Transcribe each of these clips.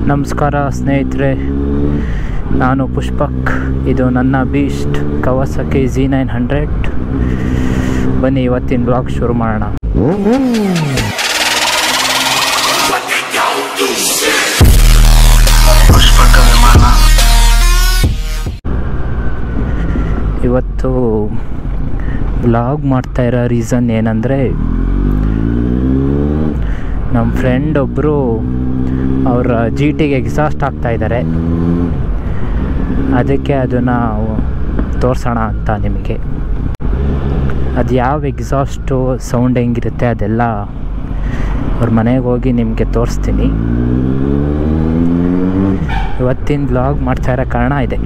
ನಮಸ್ಕಾರ ಸ್ನೇಹಿತರೆ, ನಾನು ಪುಷ್ಪಕ್. ಇದು ನನ್ನ ಬೀಸ್ಟ್ ಕವಾಸಕಿ Z900. ಬನ್ನಿ ಇವತ್ತಿನ ಬ್ಲಾಗ್ ಶುರು ಮಾಡೋಣ. ಇವತ್ತು ಬ್ಲಾಗ್ ಮಾಡ್ತಾ ಇರೋ ರೀಸನ್ ಏನಂದರೆ, ನಮ್ಮ ಫ್ರೆಂಡ್ ಒಬ್ಬರು ಅವರ GTಗೆ ಎಕ್ಸಾಸ್ಟ್ ಆಗ್ತಾಯಿದ್ದಾರೆ. ಅದಕ್ಕೆ ಅದನ್ನು ತೋರಿಸೋಣ ಅಂತ ನಿಮಗೆ. ಅದು ಯಾವ ಎಕ್ಸಾಸ್ಟು ಸೌಂಡ್ ಹೆಂಗಿರುತ್ತೆ ಅದೆಲ್ಲ ಅವ್ರ ಮನೆಗೆ ಹೋಗಿ ನಿಮಗೆ ತೋರಿಸ್ತೀನಿ. ಇವತ್ತಿನ ಬ್ಲಾಗ್ ಮಾಡ್ತಾ ಇರೋ ಕಾರಣ ಇದೆ.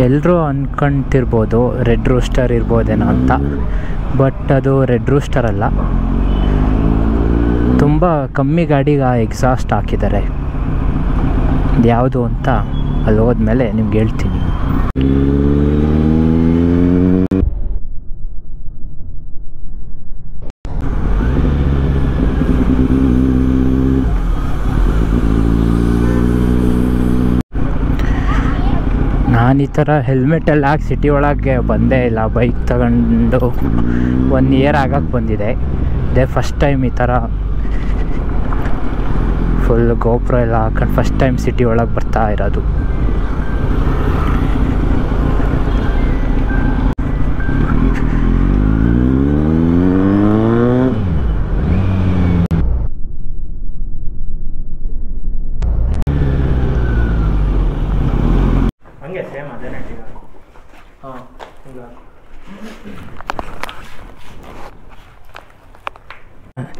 ಎಲ್ಲರೂ ಅಂದ್ಕೊಳ್ತಿರ್ಬೋದು ರೆಡ್ ರೂಸ್ಟರ್ ಇರ್ಬೋದೇನೋ ಅಂತ, ಬಟ್ ಅದು ರೆಡ್ ರೂಸ್ಟರ್ ಅಲ್ಲ. ತುಂಬ ಕಮ್ಮಿ ಗಾಡಿಗೆ ಆ ಎಕ್ಸಾಸ್ಟ್ ಹಾಕಿದ್ದಾರೆ. ಯಾವುದು ಅಂತ ಅಲ್ಲಿ ಹೋದ್ಮೇಲೆ ನಿಮ್ಗೆ ಹೇಳ್ತೀನಿ. ನಾನು ಈ ಥರ ಹೆಲ್ಮೆಟೆಲ್ಲ ಹಾಕಿ ಸಿಟಿ ಒಳಗೆ ಬಂದೇ ಇಲ್ಲ. ಬೈಕ್ ತಗೊಂಡು 1 ಇಯರ್ ಆಗಕ್ಕೆ ಬಂದಿದೆ. ಇದೇ ಫಸ್ಟ್ ಟೈಮ್ ಈ ಥರ ಫುಲ್ ಗೋಪುರ ಎಲ್ಲ ಹಾಕೊಂಡು ಫಸ್ಟ್ ಟೈಮ್ ಸಿಟಿ ಒಳಗೆ ಬರ್ತಾ ಇರೋದು.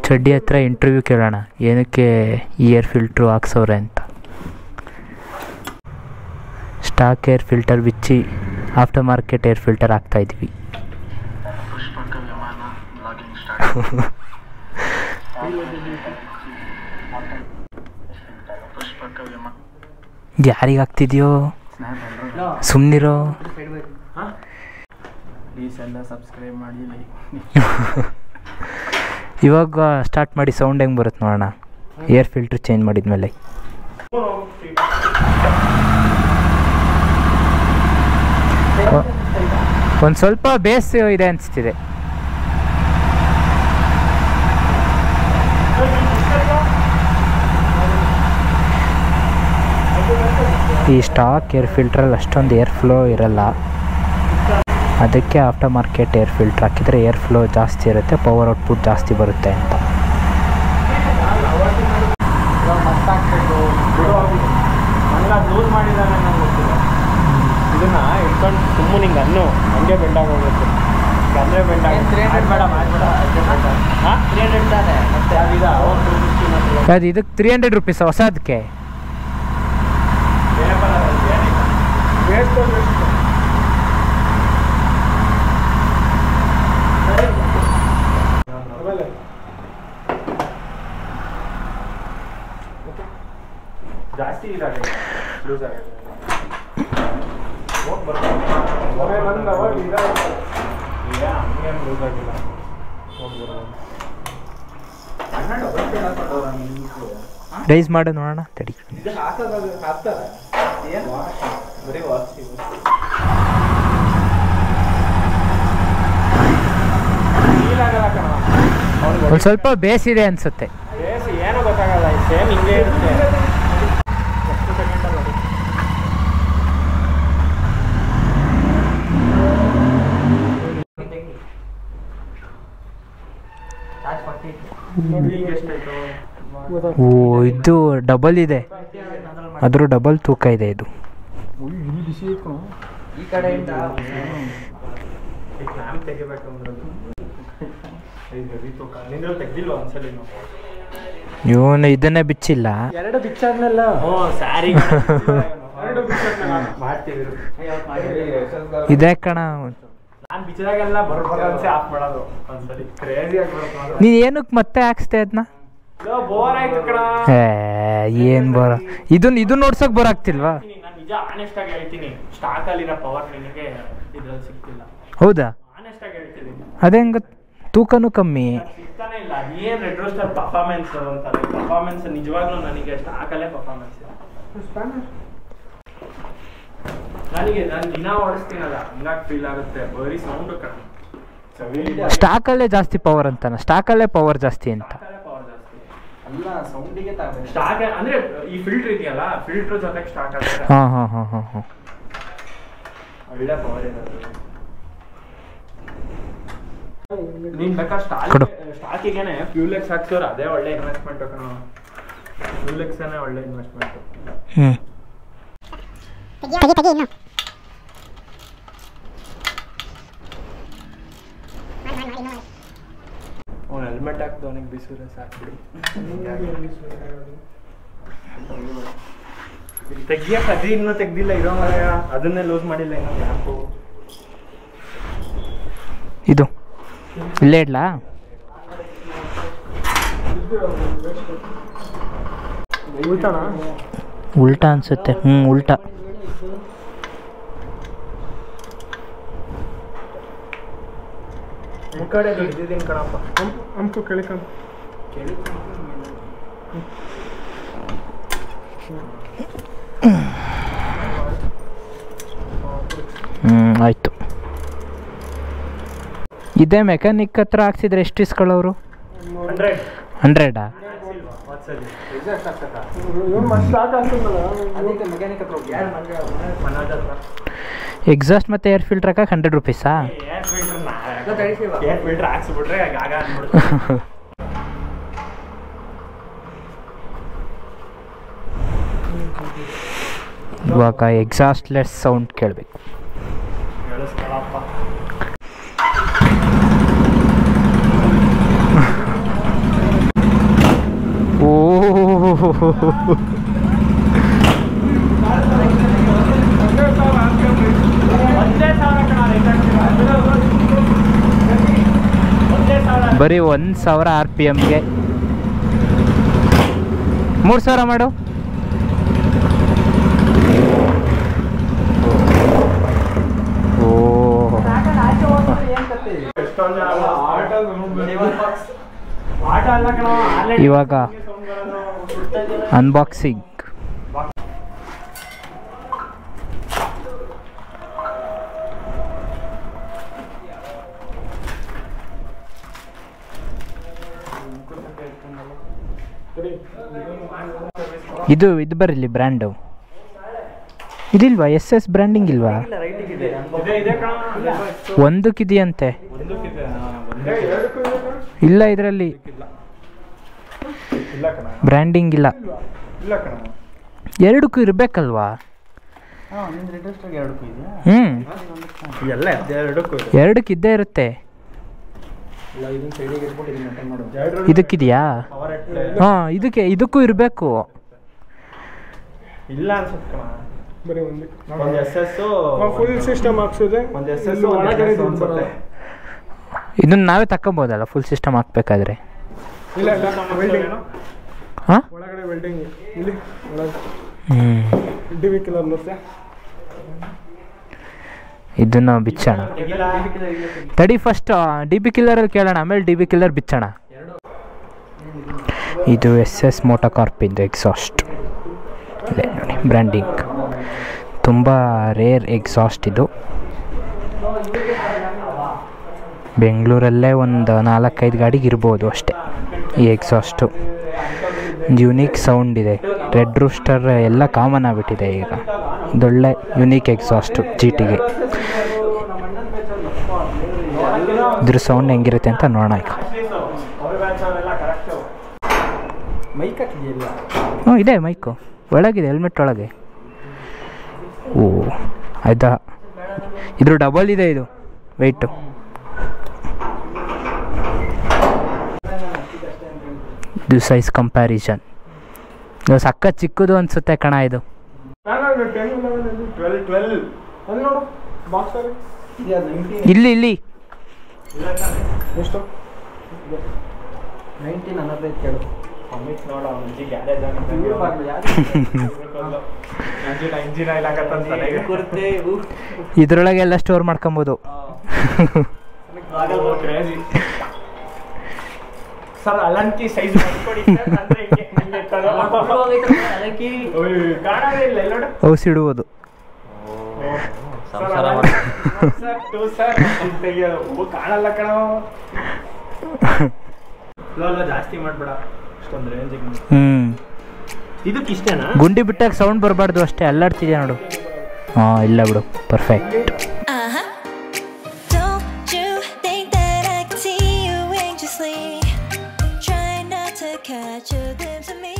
ಚಡ್ಡಿ ಹತ್ರ ಇಂಟರ್ವ್ಯೂ ಕೇಳೋಣ, ಏನಕ್ಕೆ ಏರ್ ಫಿಲ್ಟ್ರು ಹಾಕ್ಸವ್ರೆ ಅಂತ. ಸ್ಟಾಕ್ ಏರ್ ಫಿಲ್ಟರ್ ಬಿಚ್ಚಿ ಆಫ್ಟರ್ ಮಾರ್ಕೆಟ್ ಏರ್ ಫಿಲ್ಟರ್ ಹಾಕ್ತಾಯಿದ್ವಿ. ಯಾರಿಗೆ ಹಾಕ್ತಿದ್ಯೋ ಸುಮ್ಮನಿರೋ. ಸಬ್ಸ್ಕ್ರೈಬ್ ಮಾಡಿ. ಇವಾಗ ಸ್ಟಾರ್ಟ್ ಮಾಡಿ ಸೌಂಡ್ ಹೆಂಗೆ ಬರುತ್ತೆ ನೋಡೋಣ, ಏರ್ ಫಿಲ್ಟ್ರ್ ಚೇಂಜ್ ಮಾಡಿದ್ಮೇಲೆ. ಒಂದು ಸ್ವಲ್ಪ ಬೇಸ್ ಇದೆ ಅನಿಸ್ತಿದೆ. ಈ ಸ್ಟಾಕ್ ಏರ್ ಫಿಲ್ಟ್ರಲ್ಲಿ ಅಷ್ಟೊಂದು ಏರ್ ಫ್ಲೋ ಇರಲ್ಲ. ಅದಕ್ಕೆ ಆಫ್ಟರ್ ಮಾರ್ಕೆಟ್ ಏರ್ ಫಿಲ್ಟ್ರ್ ಹಾಕಿದರೆ ಏರ್ ಫ್ಲೋ ಜಾಸ್ತಿ ಇರುತ್ತೆ, ಪವರ್ ಔಟ್ಪುಟ್ ಜಾಸ್ತಿ ಬರುತ್ತೆ ಅಂತ. ಇದನ್ನ ಇಟ್ಕೊಂಡು ಸುಮ್ಮನೆ ಹಿಂಗೆ ಅನ್ನು ಹಂಗೆ ಬೆಂಡಾಗಿ ಹೋಗುತ್ತೆ. ಅಂದರೆ ಅದು ಇದಕ್ಕೆ 300 ರೂಪೀಸ್ ಹೊಸದಕ್ಕೆ. ಜಾಸ್ತಿ ಇದಾಗಿದೆ, ಲೂಸ್ ಆಗಿದೆ. ಲೂಸ್ ಆಗಿಲ್ಲ. ರೈಸ್ ಮಾಡು ನೋಡೋಣ ತಡಿ. ಒಂದು ಸ್ವಲ್ಪ ಬೇಸಿದೆ ಅನ್ಸುತ್ತೆ. ಬೇಸಿ ಏನೋ ಗೊತ್ತಾಗಲ್ಲ, ಸೇಮ್ ಹಿಂಗೆ ಇರುತ್ತೆ. ಓ, ಇದು ಡಬಲ್ ಇದೆ, ಅದ್ರ ಡಬಲ್ ತೂಕ ಇದೆ ಇದು. ಈ ಕಡೆಯಿಂದ ತೆಗಿಬೇಕು. ಇವನು ಇದನ್ನೇ ಬಿಚ್ಚಿಲ್ಲ. 2 ಬಿಚ್ಚಾದ್ಮೇಲೆ ಇದೇ ಕಣ. ನಾನು ಬಿಚ್ಚಿದಾಗೆಲ್ಲ ಬರೋನ್ಸೆ ಆಫ್ ಮಾಡೋದು ಒಂದ್ಸಲಿ. ಕ್ರೇಜಿ ಆಗಿ ಬರುತ್ತೆ. ನೀನು ಏನಕ್ಕೆ ಮತ್ತೆ ಹಾಕ್ಸ್ತೆ ಅದನ್ನ? ಬೋರ್ ಆಯ್ತು ಕಣ. ಏನು ಬೋರ? ಇದನ್ನ ನೋಡ್ಸಕ್ ಬೋರ್ ಆಗ್ತಿಲ್ವಾ? ನಾನು ನಿಜ ಆನೆಸ್ಟ್ ಆಗಿ ಹೇಳ್ತೀನಿ, ಸ್ಟಾಕ್ ಅಲ್ಲಿರೋ ಪವರ್ ನಿನಗೆ ಇದ್ರಲ್ಲಿ ಸಿಗ್ತಿಲ್ಲ. ಹೌದಾ? ಆನೆಸ್ಟ್ ಆಗಿ ಹೇಳ್ತೀನಿ. ಅದೇ ಹೆಂಗ? ತೂಕನೂ ಕಮ್ಮಿ. ಸಿಗ್ತಾನೆ ಇಲ್ಲ ಏನ್ ರೆಡ್ ರೋಸ್ಟರ್ ಪರ್ಫಾರ್ಮೆನ್ಸ್ ಅಂತಾರೆ. ಪರ್ಫಾರ್ಮೆನ್ಸ್ ನಿಜವಾಗ್ಲೂ ನನಗೆ ಸ್ಟಾಕಲ್ಲೇ ಪರ್ಫಾರ್ಮೆನ್ಸ್. ನಾನು ದಿನ ಓಡಿಸ್ತೀನಲ್ಲ ಹಂಗಾಗಿ ಫೀಲ್ ಆಗುತ್ತೆ. ಬರೀ ಸೌಂಡ್ ಕಡಿಮೆ. ಸ್ಟಾಕಲ್ಲೇ ಜಾಸ್ತಿ ಪವರ್ ಅಂತಾನೆ. ಸ್ಟಾಕಲ್ಲೇ ಪವರ್ ಜಾಸ್ತಿ ಅಂತ. ಅಲ್ಲ ಸೌಂಡಿಗೆ ಸ್ಟಾಕ್ ಅಂದ್ರೆ ಈ ಫಿಲ್ಟರ್ ಇದೆಯಲ್ಲ, ಫಿಲ್ಟರ್ ಜೊತೆಗೆ ಸ್ಟಾಕ್ ಆಗುತ್ತೆ. ಹಾಂ ಒಳ್ಳೆ ಪವರ್ ಇರುತ್ತೆ. ನೀನ್ ಬೇಕಾದ್ರೆ ಸ್ಟಾಕಿಗೆನೆ ಫ್ಯೂಲೆಕ್ಸ್ ಹಾಕ್ಸೋರು ಅದೇ ಒಳ್ಳೆ ಇನ್ವೆಸ್ಟ್ಮೆಂಟ್. ಫ್ಯೂಲೆಕ್ಸ್ ಒಳ್ಳೆ ಇನ್ವೆಸ್ಟ್ಮೆಂಟ್. ಅವ್ನು ಹೆಲ್ಮೆಟ್ ಹಾಕ್ದವನಿಗೆ ಬಿಸಿದ್ರೆ ಸಾಕ್ಬಿಡು. ತೆಗಿಯಕ್ಕೆ ಅದೇ ಇನ್ನೂ ತೆಗ್ದಿಲ್ಲ ಇರೋ ಮರ, ಅದನ್ನೇ ಲೂಸ್ ಮಾಡಿಲ್ಲ ಇನ್ನೂ ಯಾಕೋ. ಇದು ಇಲ್ಲೇ ಇಡ್ಲಾ? ಉಲ್ಟಾ ಅನ್ಸುತ್ತೆ. ಉಲ್ಟಾ. ಕಡೆ ಹಿಡಿದಿದ್ದೀನಿ ಕಣಪ್ಪ. ಅಂಕು ಕೇಳಿಕೊಂಡು ಆಯಿತು. ಇದೇ ಮೆಕ್ಯಾನಿಕ್ ಹತ್ರ ಹಾಕ್ಸಿದ್ರೆ ಎಷ್ಟು ಇಸ್ಕೊಳ್ಳೋರು? 100. ಎಕ್ಸಾಸ್ಟ್ ಮತ್ತು ಏರ್ ಫಿಲ್ಟರ್ ಹಾಕಕ್ಕೆ 100 ರೂಪೀಸಾ? ಏರ್ ಫಿಲ್ಟರ್ ಹಾಕ್ಸ್ಬಿಟ್ರೆ ಆಗ ಇವಾಗ ಎಕ್ಸಾಸ್ಟ್ಲೆಸ್ ಸೌಂಡ್ ಕೇಳಬೇಕು. ಬರೀ 1000 RPMಗೆ 3000 ಮಾಡು. ಇವಾಗ ಅನ್ಬಾಕ್ಸಿಂಗ್. ಇದು ಬರಲಿ ಬ್ರ್ಯಾಂಡು. ಇದಿಲ್ವಾ? SS ಬ್ರ್ಯಾಂಡಿಂಗ್ ಇಲ್ವಾ? ಒಂದಕ್ಕಿದೆಯಂತೆ. ಇಲ್ಲ ಇದರಲ್ಲಿ ಬ್ರ್ಯಾಂಡಿಂಗ್ ಇಲ್ಲ. ಎರಡಕ್ಕೂ ಇರಬೇಕಲ್ವಾ? ಎರಡಕ್ಕೆ ಇದ್ದೇ ಇರುತ್ತೆ. ಇದಕ್ಕಿದೆಯಾ? ಹಾಂ, ಇದಕ್ಕೂ ಇರಬೇಕು. ಇಲ್ಲ ಅನ್ಸುತ್ತೆ ಕಣ. ಬರೀ ಒಂದು SS ಫುಲ್ ಸಿಸ್ಟಮ್ ಹಾಕ್ಸೋದೆ. ಒಂದು SS ಅನ್ಸುತ್ತೆ. ಇದನ್ನ ನಾವೇ ತಕ್ಕೊಬೋದಲ್ಲ ಫುಲ್ ಸಿಸ್ಟಮ್ ಹಾಕ್ಬೇಕಾದ್ರೆ? ಇಲ್ಲ ವೆಲ್ಡಿಂಗ್. ಹಾಂ, ಒಳಗಡೆ ವೆಲ್ಡಿಂಗ್ ಇಲ್ಲಿ ಒಳಗೆ. DB ಕಿಲ್ಲರ್ ನೋಡ್ತೆ. ಇದನ್ನ ಬಿಚ್ಚೋಣ. ತಡಿ, ಫಸ್ಟ್ DB ಕಿಲ್ಲರಲ್ಲಿ ಕೇಳೋಣ, ಆಮೇಲೆ DB ಕಿಲ್ಲರ್ ಬಿಚ್ಚೋಣ. ಇದು SS ಮೋಟೋಕಾರ್ಪಿಂದು ಎಕ್ಸಾಸ್ಟ್. ಇದೆ ನೋಡಿ ಬ್ರ್ಯಾಂಡಿಂಗ್. ತುಂಬ ರೇರ್ ಎಕ್ಸಾಸ್ಟ್ ಇದು. ಬೆಂಗಳೂರಲ್ಲೇ ಒಂದು 4-5 ಗಾಡಿಗೆ ಇರ್ಬೋದು ಅಷ್ಟೇ ಈ ಎಕ್ಸಾಸ್ಟು. ಯುನೀಕ್ ಸೌಂಡ್ ಇದೆ. ರೆಡ್ ರೂಸ್ಟರ್ ಎಲ್ಲ ಕಾಮನ್ ಆಗಿಬಿಟ್ಟಿದೆ ಈಗ. ಇದೊಳ್ಳೆ ಯುನೀಕ್ ಎಕ್ಸಾಸ್ಟು GTಗೆ. ಇದ್ರ ಸೌಂಡ್ ಹೆಂಗಿರುತ್ತೆ ಅಂತ ನೋಡೋಣ ಈಗ. ಹ್ಞೂ, ಇದೆ ಮೈಕು ಒಳಗಿದೆ, ಹೆಲ್ಮೆಟ್ ಒಳಗೆ. ಓ ಆಯ್ತಾ, ಇದ್ರ ಡಬಲ್ ಇದೆ ಇದು ವೆಯ್ಟು. ಇದು ಸೈಜ್ ಕಂಪ್ಯಾರಿಸನ್. ಇದು ಸಕ್ಕ ಚಿಕ್ಕದು ಅನಿಸುತ್ತೆ ಕಣ ಇದು. ಇಲ್ಲಿ ಇಲ್ಲಿ ಎಷ್ಟು? 19 ಕೇಳು. ಇದ್ರೊಳಗೆಲ್ಲ ಸ್ಟೋರ್ ಮಾಡ್ಕೊಬೋದು. ಸರ್ ಅಲಂಕಿ ಸೈಜ್ ಮಾಡ್ಕೊಡಿ ಸರ್ ಅಂದ್ರೆ ಹಿಂಗೆ ಅಲಂಕಿ ಕಾಣವೇ ಇಲ್ಲ ಎಲ್ಲ ಔಸಿಡುವುದು ಕಾಣಲ್ಲ ಕಣ ಜಾಸ್ತಿ ಮಾಡ್ಬೇಡ ಅಷ್ಟೊಂದು ರೇಂಜಿಗೆ ಇದಕ್ಕೆ ಇಷ್ಟೇನಾ ಗುಂಡಿ ಬಿಟ್ಟಾಗ ಸೌಂಡ್ ಬರಬಾರ್ದು ಅಷ್ಟೇ ಅಲ್ಲಾಡ್ತಿದ್ಯಾ ನೋಡು ಹಾಂ ಇಲ್ಲ ಬಿಡು perfect Catch a glimpse of me.